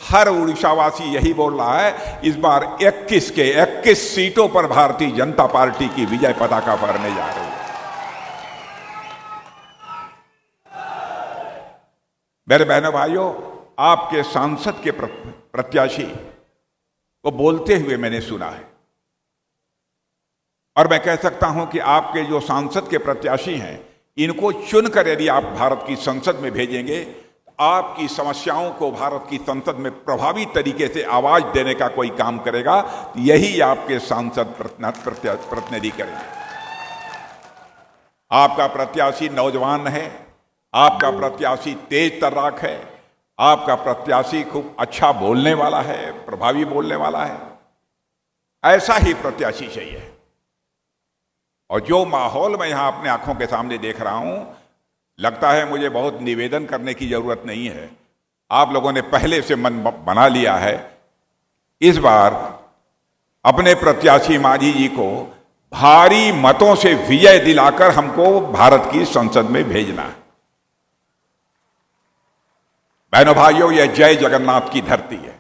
हर उड़ीसावासी यही बोल रहा है, इस बार 21 के 21 सीटों पर भारतीय जनता पार्टी की विजय पताका फहरने जा रही है। मेरे बहनों भाइयों, आपके सांसद के प्रत्याशी को बोलते हुए मैंने सुना है, और मैं कह सकता हूं कि आपके जो सांसद के प्रत्याशी हैं, इनको चुनकर यदि आप भारत की संसद में भेजेंगे, आपकी समस्याओं को भारत की संसद में प्रभावी तरीके से आवाज देने का कोई काम करेगा, यही आपके सांसद प्रतिनिधि करेंगे। आपका प्रत्याशी नौजवान है, आपका प्रत्याशी तेज तर्राक है, आपका प्रत्याशी खूब अच्छा बोलने वाला है, प्रभावी बोलने वाला है। ऐसा ही प्रत्याशी चाहिए। और जो माहौल मैं यहां अपने आंखों के सामने देख रहा हूं, लगता है मुझे बहुत निवेदन करने की जरूरत नहीं है। आप लोगों ने पहले से मन बना लिया है, इस बार अपने प्रत्याशी मांझी जी को भारी मतों से विजय दिलाकर हमको भारत की संसद में भेजना है। बहनों भाइयों, यह जय जगन्नाथ की धरती है।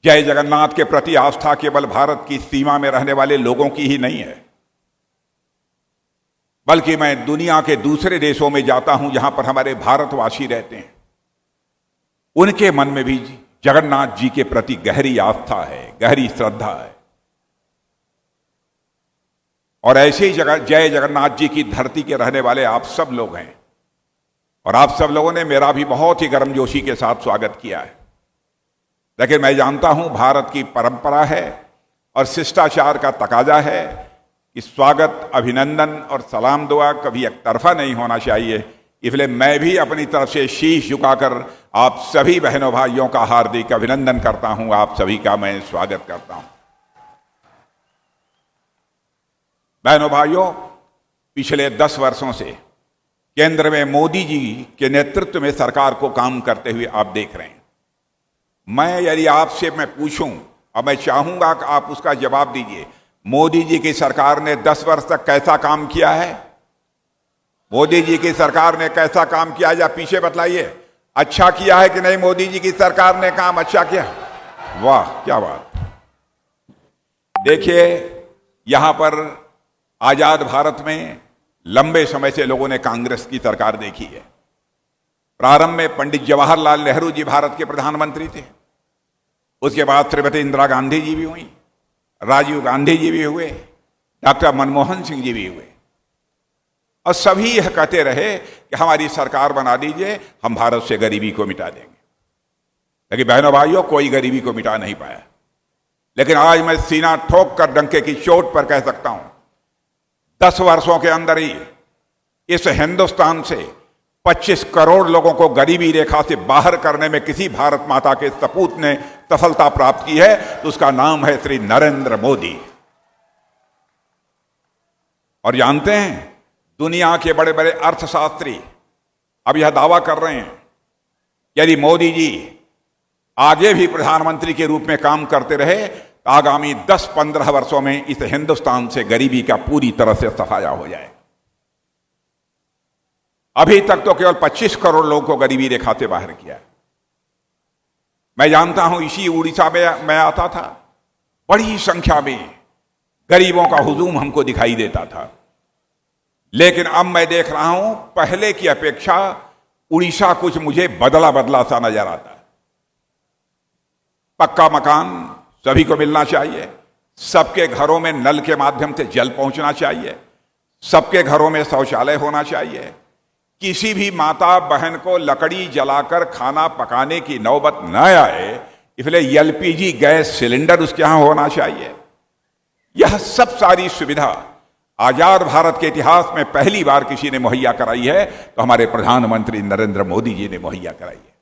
जय जगन्नाथ के प्रति आस्था केवल भारत की सीमा में रहने वाले लोगों की ही नहीं है, बल्कि मैं दुनिया के दूसरे देशों में जाता हूं जहां पर हमारे भारतवासी रहते हैं, उनके मन में भी जगन्नाथ जी के प्रति गहरी आस्था है, गहरी श्रद्धा है। और ऐसे ही जय जगन्नाथ जी की धरती के रहने वाले आप सब लोग हैं, और आप सब लोगों ने मेरा भी बहुत ही गर्मजोशी के साथ स्वागत किया है। लेकिन मैं जानता हूं भारत की परंपरा है और शिष्टाचार का तकाजा है कि स्वागत, अभिनंदन और सलाम दुआ कभी एक तरफा नहीं होना चाहिए। इसलिए मैं भी अपनी तरफ से शीश झुकाकर आप सभी बहनों भाइयों का हार्दिक अभिनंदन करता हूं, आप सभी का मैं स्वागत करता हूं। बहनों भाइयों, पिछले 10 वर्षों से केंद्र में मोदी जी के नेतृत्व में सरकार को काम करते हुए आप देख रहे हैं। मैं यदि आपसे मैं पूछूं, और मैं चाहूंगा कि आप उसका जवाब दीजिए, मोदी जी की सरकार ने 10 वर्ष तक कैसा काम किया है? मोदी जी की सरकार ने कैसा काम किया, या पीछे बतलाइए, अच्छा किया है कि नहीं? मोदी जी की सरकार ने काम अच्छा किया? वाह, क्या बात। देखिए, यहां पर आजाद भारत में लंबे समय से लोगों ने कांग्रेस की सरकार देखी है। प्रारंभ में पंडित जवाहरलाल नेहरू जी भारत के प्रधानमंत्री थे, उसके बाद श्रीमती इंदिरा गांधी जी भी हुई, राजीव गांधी जी भी हुए, डॉक्टर मनमोहन सिंह जी भी हुए, और सभी यह कहते रहे कि हमारी सरकार बना दीजिए, हम भारत से गरीबी को मिटा देंगे। लेकिन बहनों भाइयों, कोई गरीबी को मिटा नहीं पाया। लेकिन आज मैं सीना ठोक कर डंके की चोट पर कह सकता हूं, 10 वर्षों के अंदर ही इस हिंदुस्तान से 25 करोड़ लोगों को गरीबी रेखा से बाहर करने में किसी भारत माता के सपूत ने सफलता प्राप्त की है तो उसका नाम है श्री नरेंद्र मोदी। और जानते हैं, दुनिया के बड़े बड़े अर्थशास्त्री अब यह दावा कर रहे हैं, यदि मोदी जी आगे भी प्रधानमंत्री के रूप में काम करते रहे, आगामी 10-15 वर्षों में इस हिंदुस्तान से गरीबी का पूरी तरह से सफाया हो जाए। अभी तक तो केवल 25 करोड़ लोगों को गरीबी रेखा से बाहर किया है। मैं जानता हूं, इसी उड़ीसा में मैं आता था, बड़ी संख्या में गरीबों का हुजूम हमको दिखाई देता था। लेकिन अब मैं देख रहा हूं, पहले की अपेक्षा उड़ीसा कुछ मुझे बदला बदला सा नजर आता है। पक्का मकान सभी को मिलना चाहिए, सबके घरों में नल के माध्यम से जल पहुंचना चाहिए, सबके घरों में शौचालय होना चाहिए, किसी भी माता बहन को लकड़ी जलाकर खाना पकाने की नौबत न आए, इसलिए एलपीजी गैस सिलेंडर उसके यहां होना चाहिए। यह सब सारी सुविधा आजाद भारत के इतिहास में पहली बार किसी ने मुहैया कराई है तो हमारे प्रधानमंत्री नरेंद्र मोदी जी ने मुहैया कराई है।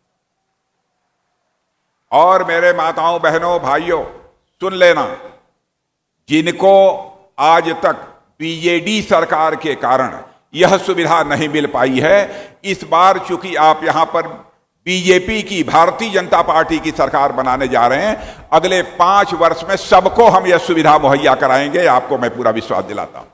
और मेरे माताओं बहनों भाइयों, सुन लेना, जिनको आज तक बीजेडी सरकार के कारण यह सुविधा नहीं मिल पाई है, इस बार चूंकि आप यहां पर बीजेपी की, भारतीय जनता पार्टी की सरकार बनाने जा रहे हैं, अगले 5 वर्ष में सबको हम यह सुविधा मुहैया कराएंगे, आपको मैं पूरा विश्वास दिलाता हूं।